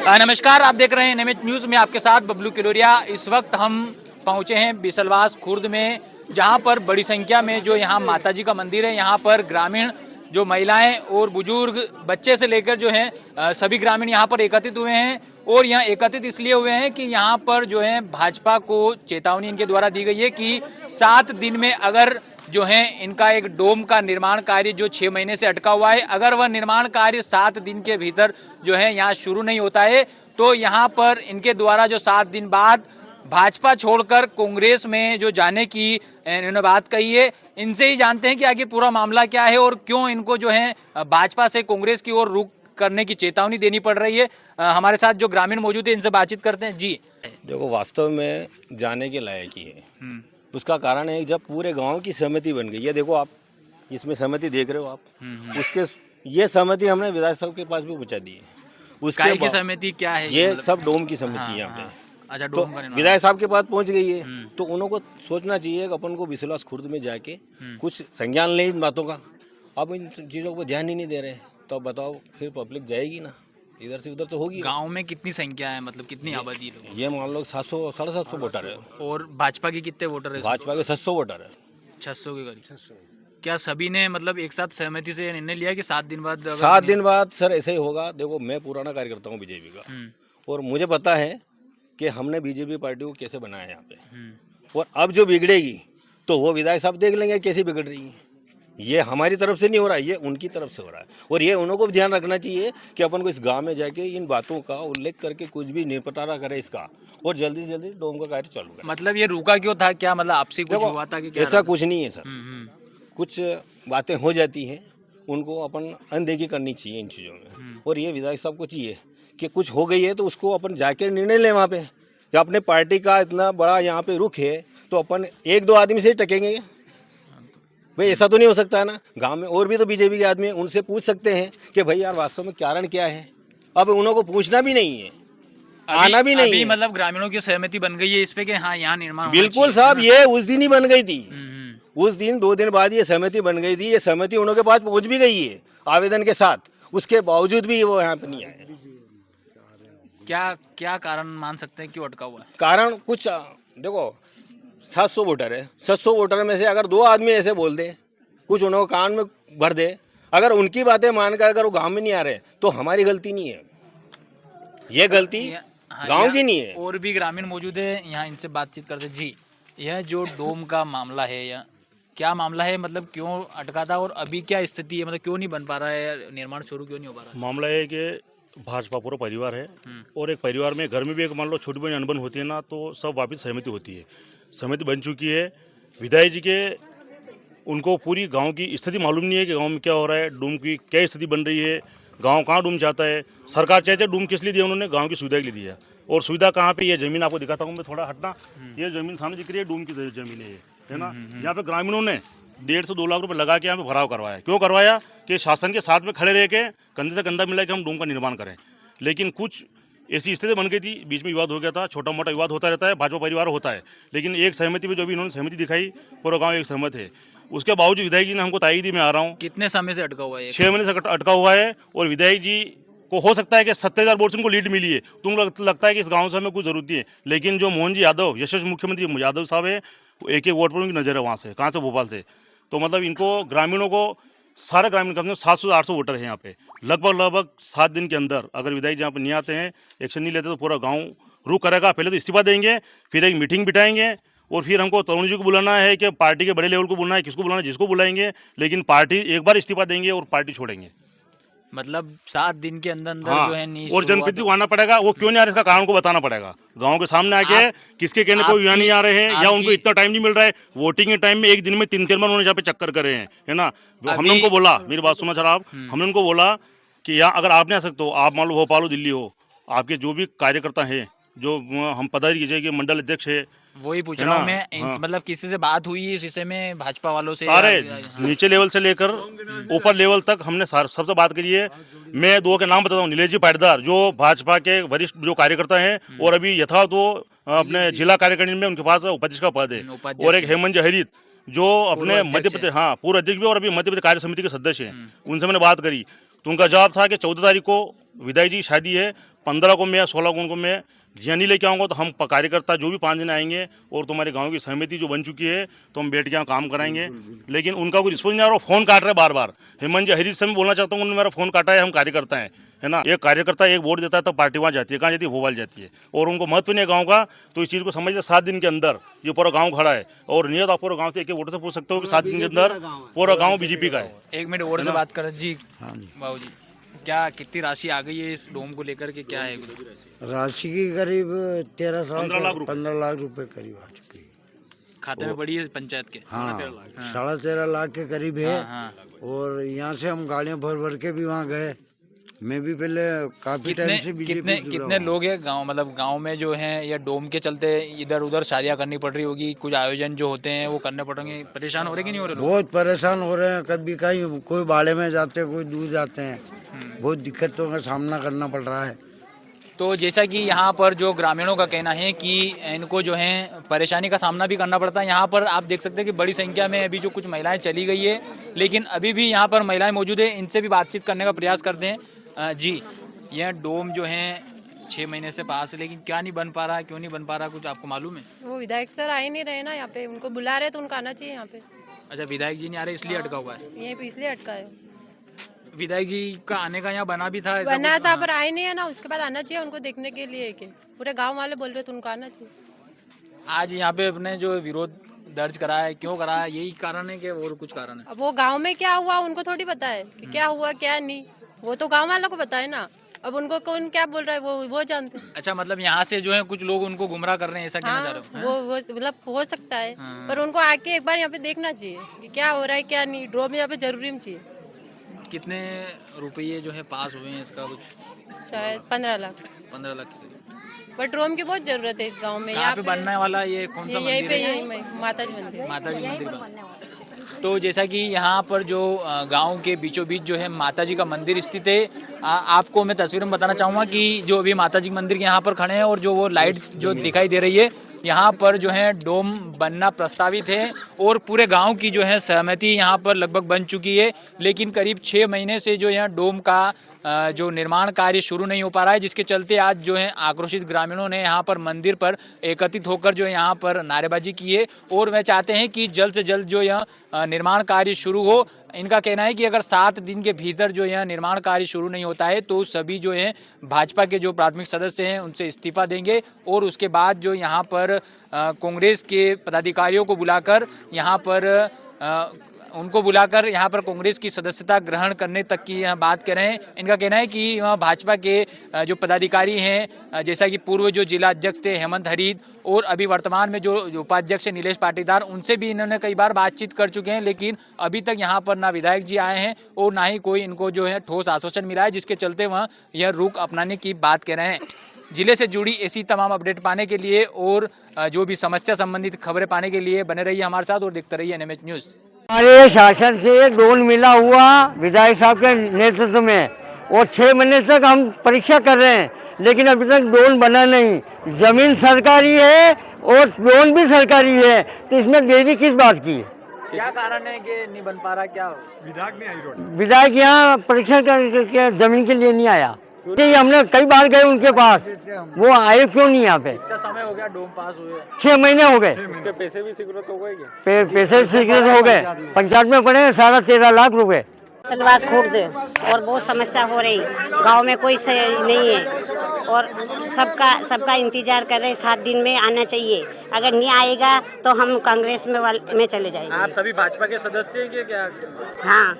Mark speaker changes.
Speaker 1: नमस्कार, आप देख रहे हैं नियमित न्यूज़ में आपके साथ बबलू किलोरिया। इस वक्त हम पहुंचे हैं बिसलवास खुर्द में, जहां पर बड़ी संख्या में जो यहां माताजी का मंदिर है, यहां पर ग्रामीण जो महिलाएं और बुजुर्ग बच्चे से लेकर जो हैं सभी ग्रामीण यहां पर एकत्रित हुए हैं। और यहाँ एकत्रित इसलिए हुए हैं कि यहाँ पर जो है भाजपा को चेतावनी इनके द्वारा दी गई है कि 7 दिन में अगर जो है इनका एक डोम का निर्माण कार्य जो 6 महीने से अटका हुआ है, अगर वह निर्माण कार्य 7 दिन के भीतर जो है यहाँ शुरू नहीं होता है तो यहाँ पर इनके द्वारा जो 7 दिन बाद भाजपा छोड़कर कांग्रेस में जो जाने की इन्होंने बात कही है। इनसे ही जानते हैं कि आगे पूरा मामला क्या है और क्यों इनको जो है भाजपा से कांग्रेस की ओर रुख करने की चेतावनी देनी पड़ रही है। हमारे साथ जो ग्रामीण मौजूद है, इनसे बातचीत करते हैं। जी
Speaker 2: देखो, वास्तव में जाने के लायक ही है। उसका कारण है जब पूरे गांव की सहमति बन गई है। देखो, आप इसमें सहमति देख रहे हो आप, उसके ये सहमति हमने विधायक साहब के पास भी पहुंचा दी है। उसके
Speaker 1: की सहमति क्या है?
Speaker 2: ये सब डोम की सहमति है यहाँ पे।
Speaker 1: अच्छा,
Speaker 2: तो
Speaker 1: डोम का निर्माण
Speaker 2: विधायक साहब के पास पहुंच गई है, तो उनको सोचना चाहिए कि अपन को बिसलवास खुर्द में जाके कुछ संज्ञान ले इन बातों का। अब इन चीज़ों पर ध्यान ही नहीं दे रहे, तो अब बताओ फिर पब्लिक जाएगी ना, इधर से उधर तो होगी।
Speaker 1: गांव में कितनी संख्या है, मतलब कितनी आबादी है?
Speaker 2: ये मान लो 700 750 वोटर है।
Speaker 1: और भाजपा की कितने वोटर है?
Speaker 2: भाजपा के 700 वोटर है।
Speaker 1: 600 के करीब। क्या सभी ने मतलब एक साथ सहमति से निर्णय लिया कि 7 दिन बाद?
Speaker 2: 7 दिन बाद सर ऐसे ही होगा। देखो, मैं पुराना कार्यकर्ता हूँ बीजेपी का, और मुझे पता है कि हमने बीजेपी पार्टी को कैसे बनाया है यहाँ पे। और अब जो बिगड़ेगी तो वो विधायक साहब देख लेंगे कैसी बिगड़ रही है। ये हमारी तरफ से नहीं हो रहा है, ये उनकी तरफ से हो रहा है। और ये उनको भी ध्यान रखना चाहिए कि अपन को इस गांव में जाके इन बातों का उल्लेख करके कुछ भी निपटारा करे इसका, और जल्दी से जल्दी डोम का कार्य चालू करें।
Speaker 1: मतलब ये रुका क्यों था? क्या मतलब आपसी कुछ हुआ था कि क्या?
Speaker 2: ऐसा कुछ नहीं है सर। कुछ बातें हो जाती हैं, उनको अपन अनदेखी करनी चाहिए इन चीज़ों में। और ये विधायक साहब को चाहिए कि कुछ हो गई है तो उसको अपन जाके निर्णय लें वहाँ पे। जब अपने पार्टी का इतना बड़ा यहाँ पे रुख है तो अपन 1-2 आदमी से ही टकेंगे भाई? ऐसा तो नहीं हो सकता है ना। गांव में और भी तो बीजेपी के आदमी हैं, उनसे पूछ सकते हैं कि भाई यार वास्तव में कारण क्या है। अब उनको पूछना भी नहीं है, आना भी नहीं है।
Speaker 1: मतलब ग्रामीणों की सहमति बन गई है इस पे कि हाँ यहाँ निर्माण
Speaker 2: बिल्कुल साहब, ये उस दिन ही बन गई थी। उस दिन 2 दिन बाद ये सहमति बन गई थी। ये सहमति उनके पास पहुंच भी गई है आवेदन के साथ। उसके बावजूद भी वो यहाँ पे नहीं आए।
Speaker 1: क्या कारण मान सकते हैं क्यों अटका हुआ है?
Speaker 2: कारण कुछ देखो, 700 वोटर है। 700 वोटर में से अगर 2 आदमी ऐसे बोल दे, कुछ उनको कान में भर दे, अगर उनकी बातें मानकर अगर वो गांव में नहीं आ रहे तो हमारी गलती नहीं है, ये गलती गांव की नहीं है।
Speaker 1: और भी ग्रामीण मौजूद है, यहाँ इनसे बातचीत करते। जी, यह जो डोम का मामला है, या क्या मामला है, मतलब क्यों अटका था और अभी क्या स्थिति है, मतलब क्यों नहीं बन पा रहा है, निर्माण शुरू क्यों नहीं हो पा रहा है?
Speaker 3: मामला है कि भाजपा पूरा परिवार है, और एक परिवार में घर में भी एक मान लो छोटी बड़ी अनबन होती है ना, तो सब वापस सहमति होती है। सहमति बन चुकी है। विधायक जी के उनको पूरी गांव की स्थिति मालूम नहीं है कि गांव में क्या हो रहा है, डूम की क्या स्थिति बन रही है, गांव कहाँ डूम चाहता है। सरकार चाहते डूम किस लिए दिया, उन्होंने गांव की सुविधा के लिए दिया। और सुविधा कहाँ पे? ये जमीन आपको दिखाता हूँ मैं, थोड़ा हटना। ये जमीन सामने दिख रही है, डूम की जमीन है ना। यहाँ पे ग्रामीणों ने 1.5 से 2 लाख रुपए लगा के यहाँ पे भराव करवाया। क्यों करवाया? कि शासन के साथ में खड़े रह के कंधे से कंधा मिला के हम डूम का निर्माण करें। लेकिन कुछ ऐसी स्थिति बन गई थी, बीच में विवाद हो गया था। छोटा मोटा विवाद होता रहता है, भाजपा परिवार होता है, लेकिन एक सहमति पे जो भी इन्होंने सहमति दिखाई, पूरा गांव एक सहमत है। उसके बावजूद विधायक जी ने हमको तायद दी, मैं आ रहा हूँ।
Speaker 1: कितने समय से अटका हुआ है?
Speaker 3: 6 महीने से अटका हुआ है। और विधायक जी को हो सकता है कि 70,000 वोट से उनको लीड मिली है, तो उनको लगता है कि इस गाँव से हमें कुछ जरूरत है। लेकिन जो मोहन जी यादव, यशस्वी मुख्यमंत्री यादव साहब है, एक वोट पर उनकी नजर है वहाँ से, कहाँ से? भोपाल से। तो मतलब इनको ग्रामीणों को, सारे ग्रामीण कम से कम 700 से 800 वोटर है यहाँ पे। लगभग 7 दिन के अंदर अगर विधायक जी यहाँ पे नहीं आते हैं, एक्शन नहीं लेते, तो पूरा गांव रुक करेगा। पहले तो इस्तीफा देंगे, फिर एक मीटिंग बिठाएंगे, और फिर हमको तरुण जी को बुलाना है कि पार्टी के बड़े लेवल को बुलाना है, किसको बुलाना है, जिसको बुलाएंगे। लेकिन पार्टी एक बार इस्तीफा देंगे और पार्टी छोड़ेंगे।
Speaker 1: मतलब 7 दिन के अंदर अंदर जो है नहीं,
Speaker 3: और जनप्रतिनिधि को आना पड़ेगा। वो क्यों नहीं आ रहे, इसका कारण को बताना पड़ेगा। गांव के सामने आके किसके कहने को यहाँ नहीं आ रहे हैं, या उनको इतना टाइम नहीं मिल रहा है। वोटिंग के टाइम में एक दिन में 3 बार उन्होंने यहाँ पे चक्कर करे हैं, है ना। हमने उनको बोला, मेरी बात सुना सर आप, हमने उनको बोला कि यहाँ अगर आप नहीं आ सकते हो, आप मान लो भोपाल हो, दिल्ली हो, आपके जो भी कार्यकर्ता हैं, जो हम पदाधिकारी के मंडल अध्यक्ष है,
Speaker 1: वही पूछ रहा हूँ मैं। मतलब किसी से बात हुई इस विषय में भाजपा वालों से?
Speaker 3: सारे नीचे लेवल से लेकर ऊपर लेवल तक हमने सबसे बात करी है। मैं 2 के नाम बताता हूँ। नीलेश जी पाटीदार, जो भाजपा के वरिष्ठ जो कार्यकर्ता हैं, और अभी यथावत वो अपने जिला कार्यकारिणी में उनके पास उपाध्यक्ष का पद है। और एक हेमंत जहरीत, जो अपने मध्य प्रदेश, हाँ, पूर्व अध्यक्ष भी, और अभी मध्य प्रदेश कार्य समिति के सदस्य हैं। उनसे मैंने बात करी, तो उनका जवाब था कि 14 तारीख को विदाई जी शादी है, 15 को मैं 16 को उनको मैं यहाँ नहीं लेके आऊँगा, तो हम कार्यकर्ता जो भी 5 दिन आएंगे और तुम्हारे गांव की सहमति जो बन चुकी है तो हम बैठ के यहाँ काम कराएंगे। लेकिन उनका कोई रिस्पॉन्स नहीं आ रहा, फ़ोन काट रहे बार बार। हेमंत जी हरीश से मैं बोलना चाहता हूँ, उन्होंने मेरा फ़ोन काटा है, हम कार्यकर्ता हैं, है ना। एक कार्यकर्ता एक वोट देता है तो पार्टी वहाँ जाती है, कहाँ जाती है, भोपाल जाती है, और उनको महत्व नहीं है गाँव का। तो इस चीज़ को समझिए 7 दिन के अंदर ये पूरा गाँव खड़ा है, और नियत आप पूरा गाँव से एक वोटर से पूछ सकते हो कि 7 दिन के अंदर पूरा गाँव बीजेपी का है।
Speaker 1: एक मिनट और से बात करें जी। हाँ जी बाबू जी, क्या कितनी राशि आ गई है इस डोम को लेकर के, क्या है
Speaker 4: राशि की करीब
Speaker 3: 15 लाख
Speaker 4: 15 लाख रुपए करीब आ चुकी है
Speaker 1: खाते में पड़ी है पंचायत के?
Speaker 4: हाँ 13.5 लाख के करीब है।
Speaker 1: हाँ।
Speaker 4: और यहाँ से हम गाड़ियाँ भर भर के भी वहाँ गए। मैं भी पहले काफी टाइम से बीजेपी
Speaker 1: कितने लोग हैं गांव, मतलब गांव में जो हैं या डोम के चलते इधर उधर शादियां करनी पड़ रही होगी, कुछ आयोजन जो होते हैं वो करने पड़ेंगे, परेशान हो रहे कि नहीं हो रहे लोग?
Speaker 4: बहुत परेशान हो रहे हैं। कभी कहीं कोई बाड़े में जाते हैं, कोई दूर जाते हैं, बहुत दिक्कतों का सामना करना पड़ रहा है।
Speaker 1: तो जैसा कि यहाँ पर जो ग्रामीणों का कहना है कि इनको जो है परेशानी का सामना भी करना पड़ता है। यहाँ पर आप देख सकते हैं कि बड़ी संख्या में अभी जो कुछ महिलाएं चली गई है, लेकिन अभी भी यहाँ पर महिलाएं मौजूद है, इनसे भी बातचीत करने का प्रयास करते हैं। जी, यह डोम जो है 6 महीने से पास है, लेकिन क्या नहीं बन पा रहा, क्यों नहीं बन पा रहा, कुछ आपको मालूम है?
Speaker 5: वो विधायक सर आ ही नहीं रहे ना यहाँ पे, उनको बुला रहे तो उनका आना चाहिए यहाँ पे।
Speaker 1: अच्छा, विधायक जी नहीं आ रहे इसलिए अटका हुआ है?
Speaker 5: यहीं पे इसलिए अटका है।
Speaker 1: विधायक जी का आने का यहाँ बना भी था, ऐसा
Speaker 5: बना
Speaker 1: कुछ?
Speaker 5: था पर आए नहीं है ना, उसके बाद आना चाहिए उनको देखने के लिए कि पूरे गांव वाले बोल रहे तो उनको आना चाहिए।
Speaker 1: आज यहाँ पे अपने जो विरोध दर्ज कराया है, क्यों कराया, यही कारण है कि और कुछ कारण है?
Speaker 5: अब वो गांव में क्या हुआ उनको थोड़ी पता है कि क्या हुआ क्या नहीं, वो तो गांव वालों को पता है ना। अब उनको कौन क्या बोल रहा है वो जानते हैं।
Speaker 1: अच्छा, मतलब यहाँ से जो है कुछ लोग उनको गुमराह कर रहे हैं, ऐसा कहना चाह रहे हो?
Speaker 5: वो मतलब हो सकता है,
Speaker 1: हाँ।
Speaker 5: पर उनको आके एक बार यहाँ पे देखना चाहिए कि क्या हो रहा है क्या नहीं। ड्रॉप यहाँ पे जरूरी में चाहिए।
Speaker 1: कितने रुपये जो है पास हुए हैं इसका, कुछ
Speaker 5: शायद 15 लाख।
Speaker 1: 15 लाख के करीब।
Speaker 5: पर ड्रोम की बहुत जरूरत है इस गांव में।
Speaker 1: कहाँ पे बनने वाला, ये कौन सा
Speaker 5: यहीं
Speaker 1: मंदिर
Speaker 5: पे
Speaker 1: है?
Speaker 5: यहीं माता जी मंदिर।
Speaker 1: माता जी मंदिर का। तो जैसा कि यहाँ पर जो गांव के बीचों बीच जो है माता जी का मंदिर स्थित है, आपको मैं तस्वीर में बताना चाहूँगा कि जो अभी माता जी मंदिर के यहाँ पर खड़े हैं और जो वो लाइट जो दिखाई दे रही है, यहाँ पर जो है डोम बनना प्रस्तावित है और पूरे गांव की जो है सहमति यहाँ पर लगभग बन चुकी है, लेकिन करीब 6 महीने से जो यहाँ डोम का जो निर्माण कार्य शुरू नहीं हो पा रहा है, जिसके चलते आज जो है आक्रोशित ग्रामीणों ने यहाँ पर मंदिर पर एकत्रित होकर जो यहाँ पर नारेबाजी की है और वह चाहते हैं कि जल्द से जल्द जो यह निर्माण कार्य शुरू हो। इनका कहना है कि अगर 7 दिन के भीतर जो यह निर्माण कार्य शुरू नहीं होता है तो सभी जो है भाजपा के जो प्राथमिक सदस्य हैं उनसे इस्तीफा देंगे और उसके बाद जो यहाँ पर कांग्रेस के पदाधिकारियों को बुलाकर यहाँ पर कांग्रेस की सदस्यता ग्रहण करने तक की यहाँ बात कर रहे हैं। इनका कहना है कि भाजपा के जो पदाधिकारी हैं, जैसा कि पूर्व जो जिला अध्यक्ष थे हेमंत हरीद और अभी वर्तमान में जो उपाध्यक्ष है नीलेश पाटीदार, उनसे भी इन्होंने कई बार बातचीत कर चुके हैं, लेकिन अभी तक यहाँ पर ना विधायक जी आए हैं और ना ही कोई इनको जो है ठोस आश्वासन मिला है, जिसके चलते वह यह रुख अपनाने की बात कह रहे हैं। जिले से जुड़ी ऐसी तमाम अपडेट पाने के लिए और जो भी समस्या संबंधित खबरें पाने के लिए बने रहिए हमारे साथ और देखते रहिए NMH न्यूज़।
Speaker 6: हमारे शासन से लोन मिला हुआ विधायक साहब के नेतृत्व में और 6 महीने तक हम परीक्षा कर रहे हैं, लेकिन अभी तक लोन बना नहीं। जमीन सरकारी है और लोन भी सरकारी है, तो इसमें देरी किस बात की है?
Speaker 1: क्या कारण है कि नहीं बन पा रहा? क्या
Speaker 6: विधायक यहाँ परीक्षा करके जमीन के लिए नहीं आया? ये हमने कई बार गए उनके पास, वो आए क्यों नहीं यहाँ पे?
Speaker 1: कितना समय हो गया डोम पास हुए?
Speaker 6: 6 महीने हो गए।
Speaker 1: उसके पैसे भी स्वीकृत हो गए क्या?
Speaker 6: पैसे स्वीकृत हो गए, पंचायत में पड़े 13.5 लाख रुपए।
Speaker 7: बिसलवास खुर्द और बहुत समस्या हो रही, गांव में कोई नहीं है और सबका इंतजार कर रहे। 7 दिन में आना चाहिए, अगर नहीं आएगा तो हम कांग्रेस में चले जाएंगे।
Speaker 1: आप सभी भाजपा के सदस्य हैं क्या?
Speaker 7: हाँ।